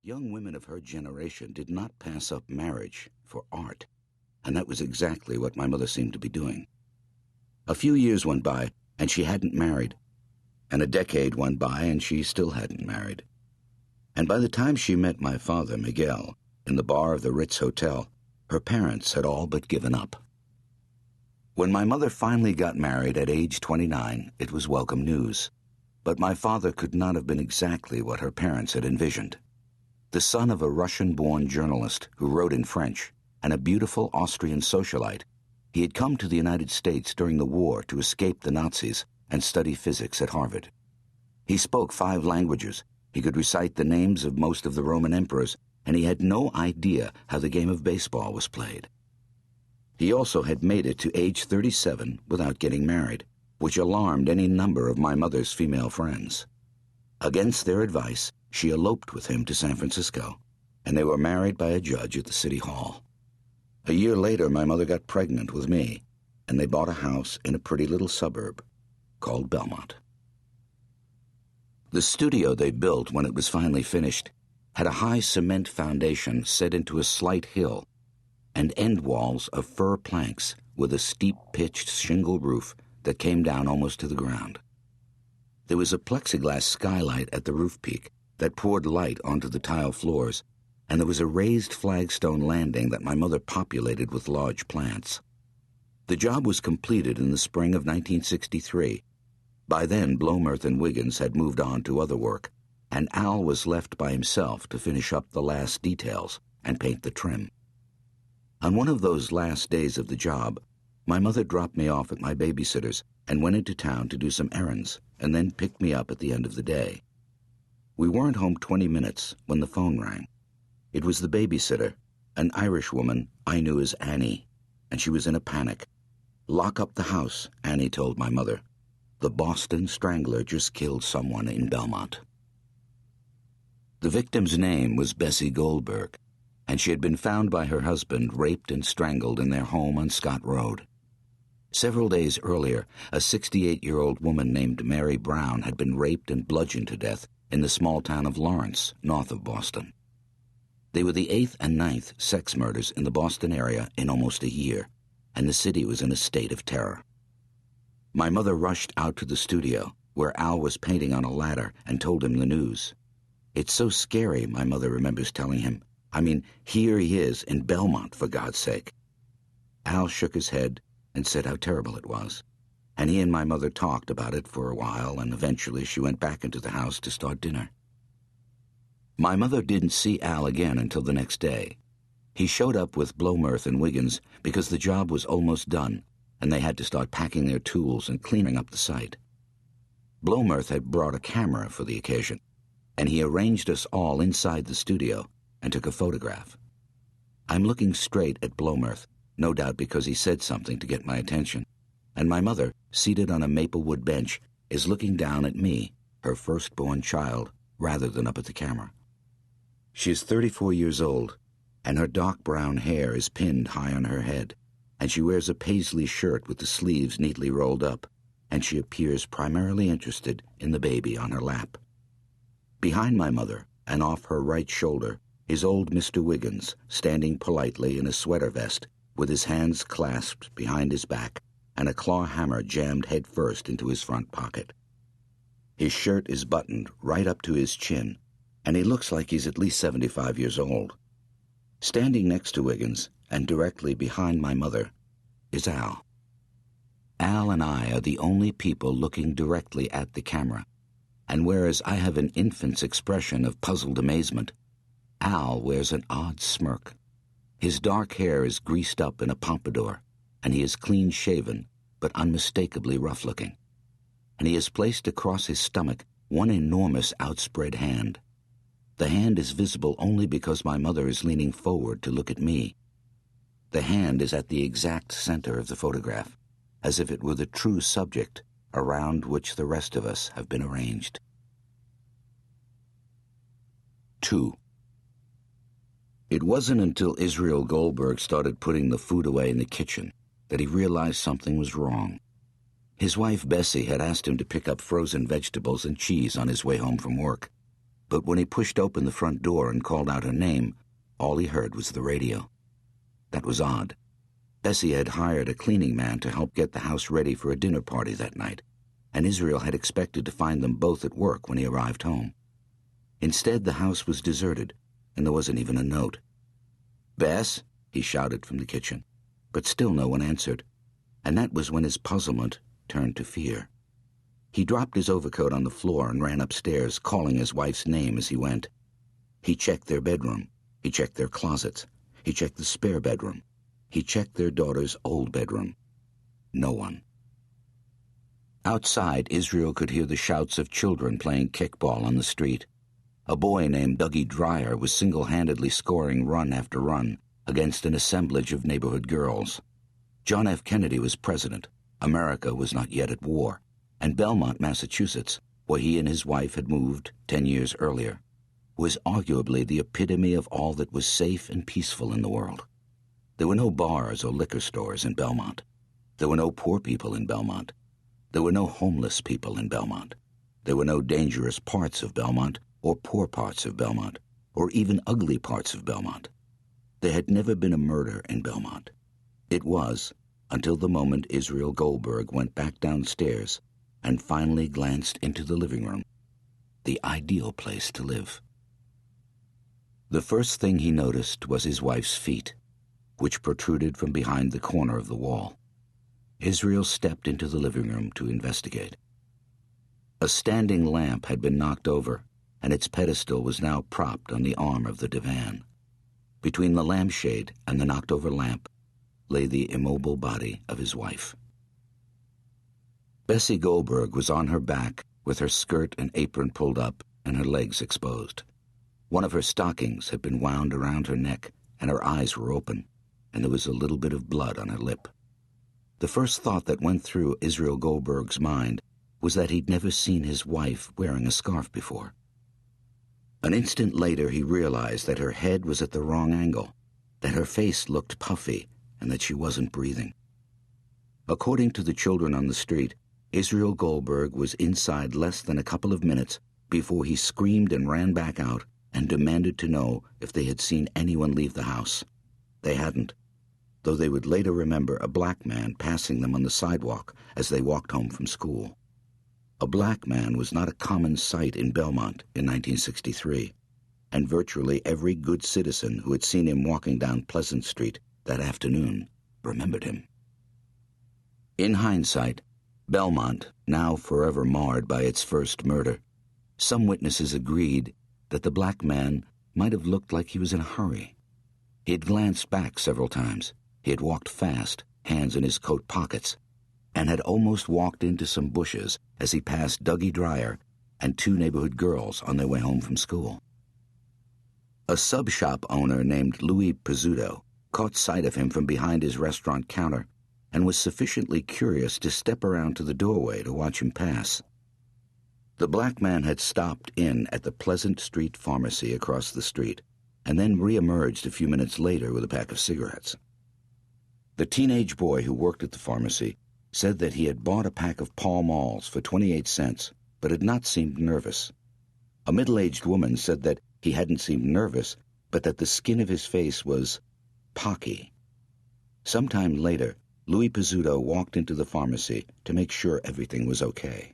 Young women of her generation did not pass up marriage for art, and that was exactly what my mother seemed to be doing. A few years went by, and she hadn't married, and a decade went by, and she still hadn't married. And by the time she met my father, Miguel, in the bar of the Ritz Hotel, her parents had all but given up. When my mother finally got married at age 29, it was welcome news. But my father could not have been exactly what her parents had envisioned. The son of a Russian-born journalist who wrote in French and a beautiful Austrian socialite, he had come to the United States during the war to escape the Nazis and study physics at Harvard. He spoke 5 languages, he could recite the names of most of the Roman emperors, and he had no idea how the game of baseball was played. He also had made it to age 37 without getting married, which alarmed any number of my mother's female friends. Against their advice, she eloped with him to San Francisco, and they were married by a judge at the city hall. A year later, my mother got pregnant with me, and they bought a house in a pretty little suburb called Belmont. The studio they built when it was finally finished had a high cement foundation set into a slight hill and end walls of fir planks with a steep-pitched shingle roof that came down almost to the ground. There was a plexiglass skylight at the roof peak that poured light onto the tile floors, and there was a raised flagstone landing that my mother populated with large plants. The job was completed in the spring of 1963. By then, Blomerth and Wiggins had moved on to other work, and Al was left by himself to finish up the last details and paint the trim. On one of those last days of the job, my mother dropped me off at my babysitter's and went into town to do some errands, and then picked me up at the end of the day. We weren't home 20 minutes when the phone rang. It was the babysitter, an Irish woman I knew as Annie, and she was in a panic. "Lock up the house," Annie told my mother. "The Boston Strangler just killed someone in Belmont." The victim's name was Bessie Goldberg, and she had been found by her husband raped and strangled in their home on Scott Road. Several days earlier, a 68-year-old woman named Mary Brown had been raped and bludgeoned to death in the small town of Lawrence, north of Boston. They were the 8th and 9th sex murders in the Boston area in almost a year, and the city was in a state of terror. My mother rushed out to the studio, where Al was painting on a ladder, and told him the news. "It's so scary," my mother remembers telling him. "I mean, here he is in Belmont, for God's sake." Al shook his head and said how terrible it was, and he and my mother talked about it for a while, and eventually she went back into the house to start dinner. My mother didn't see Al again until the next day. He showed up with Blomerth and Wiggins because the job was almost done, and they had to start packing their tools and cleaning up the site. Blomerth had brought a camera for the occasion, and he arranged us all inside the studio and took a photograph. I'm looking straight at Blomerth, no doubt because he said something to get my attention, and my mother, seated on a maplewood bench, is looking down at me, her firstborn child, rather than up at the camera. She is 34 years old, and her dark brown hair is pinned high on her head, and she wears a paisley shirt with the sleeves neatly rolled up, and she appears primarily interested in the baby on her lap. Behind my mother, and off her right shoulder, is old Mr. Wiggins, standing politely in a sweater vest, with his hands clasped behind his back and a claw hammer jammed head first into his front pocket. His shirt is buttoned right up to his chin, and he looks like he's at least 75 years old. Standing next to Wiggins, and directly behind my mother, is Al. Al and I are the only people looking directly at the camera, and whereas I have an infant's expression of puzzled amazement, Al wears an odd smirk. His dark hair is greased up in a pompadour, and he is clean-shaven, but unmistakably rough-looking. And he has placed across his stomach one enormous outspread hand. The hand is visible only because my mother is leaning forward to look at me. The hand is at the exact center of the photograph, as if it were the true subject around which the rest of us have been arranged. 2. It wasn't until Israel Goldberg started putting the food away in the kitchen that he realized something was wrong. His wife Bessie had asked him to pick up frozen vegetables and cheese on his way home from work. But when he pushed open the front door and called out her name, all he heard was the radio. That was odd. Bessie had hired a cleaning man to help get the house ready for a dinner party that night, and Israel had expected to find them both at work when he arrived home. Instead, the house was deserted, and there wasn't even a note. "Bess?" he shouted from the kitchen, but still no one answered, and that was when his puzzlement turned to fear. He dropped his overcoat on the floor and ran upstairs, calling his wife's name as he went. He checked their bedroom. He checked their closets. He checked the spare bedroom. He checked their daughter's old bedroom. No one. Outside, Israel could hear the shouts of children playing kickball on the street. A boy named Dougie Dreyer was single-handedly scoring run after run against an assemblage of neighborhood girls. John F. Kennedy was president. America was not yet at war. And Belmont, Massachusetts, where he and his wife had moved 10 years earlier, was arguably the epitome of all that was safe and peaceful in the world. There were no bars or liquor stores in Belmont. There were no poor people in Belmont. There were no homeless people in Belmont. There were no dangerous parts of Belmont or poor parts of Belmont or even ugly parts of Belmont. There had never been a murder in Belmont. It was, until the moment Israel Goldberg went back downstairs and finally glanced into the living room, the ideal place to live. The first thing he noticed was his wife's feet, which protruded from behind the corner of the wall. Israel stepped into the living room to investigate. A standing lamp had been knocked over, and its pedestal was now propped on the arm of the divan. Between the lampshade and the knocked-over lamp lay the immobile body of his wife. Bessie Goldberg was on her back with her skirt and apron pulled up and her legs exposed. One of her stockings had been wound around her neck, and her eyes were open, and there was a little bit of blood on her lip. The first thought that went through Israel Goldberg's mind was that he'd never seen his wife wearing a scarf before. An instant later he realized that her head was at the wrong angle, that her face looked puffy, and that she wasn't breathing. According to the children on the street, Israel Goldberg was inside less than a couple of minutes before he screamed and ran back out and demanded to know if they had seen anyone leave the house. They hadn't, though they would later remember a black man passing them on the sidewalk as they walked home from school. A black man was not a common sight in Belmont in 1963, and virtually every good citizen who had seen him walking down Pleasant Street that afternoon remembered him. In hindsight, Belmont, now forever marred by its first murder, some witnesses agreed that the black man might have looked like he was in a hurry. He had glanced back several times. He had walked fast, hands in his coat pockets, and had almost walked into some bushes as he passed Dougie Dreyer and two neighborhood girls on their way home from school. A sub-shop owner named Louis Pizzuto caught sight of him from behind his restaurant counter and was sufficiently curious to step around to the doorway to watch him pass. The black man had stopped in at the Pleasant Street Pharmacy across the street and then re-emerged a few minutes later with a pack of cigarettes. The teenage boy who worked at the pharmacy said that he had bought a pack of Pall Malls for 28 cents, but had not seemed nervous. A middle-aged woman said that he hadn't seemed nervous, but that the skin of his face was pocky. Sometime later, Louis Pizzuto walked into the pharmacy to make sure everything was okay.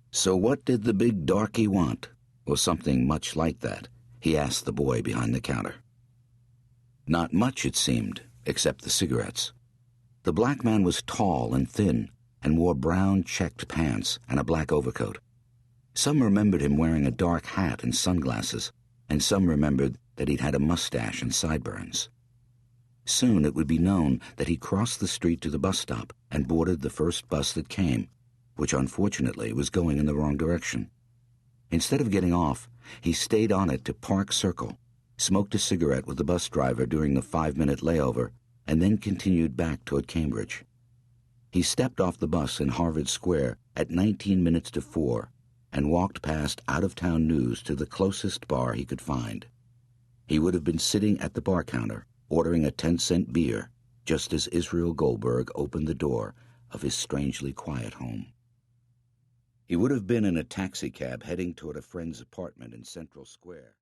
"So what did the big darky want?" or something much like that, he asked the boy behind the counter. Not much, it seemed, except the cigarettes. The black man was tall and thin and wore brown checked pants and a black overcoat. Some remembered him wearing a dark hat and sunglasses, and some remembered that he'd had a mustache and sideburns. Soon it would be known that he crossed the street to the bus stop and boarded the first bus that came, which unfortunately was going in the wrong direction. Instead of getting off, he stayed on it to Park Circle, smoked a cigarette with the bus driver during the 5-minute layover, and then continued back toward Cambridge. He stepped off the bus in Harvard Square at 19 minutes to 4 and walked past out-of-town news to the closest bar he could find. He would have been sitting at the bar counter, ordering a 10-cent beer, just as Israel Goldberg opened the door of his strangely quiet home. He would have been in a taxicab heading toward a friend's apartment in Central Square.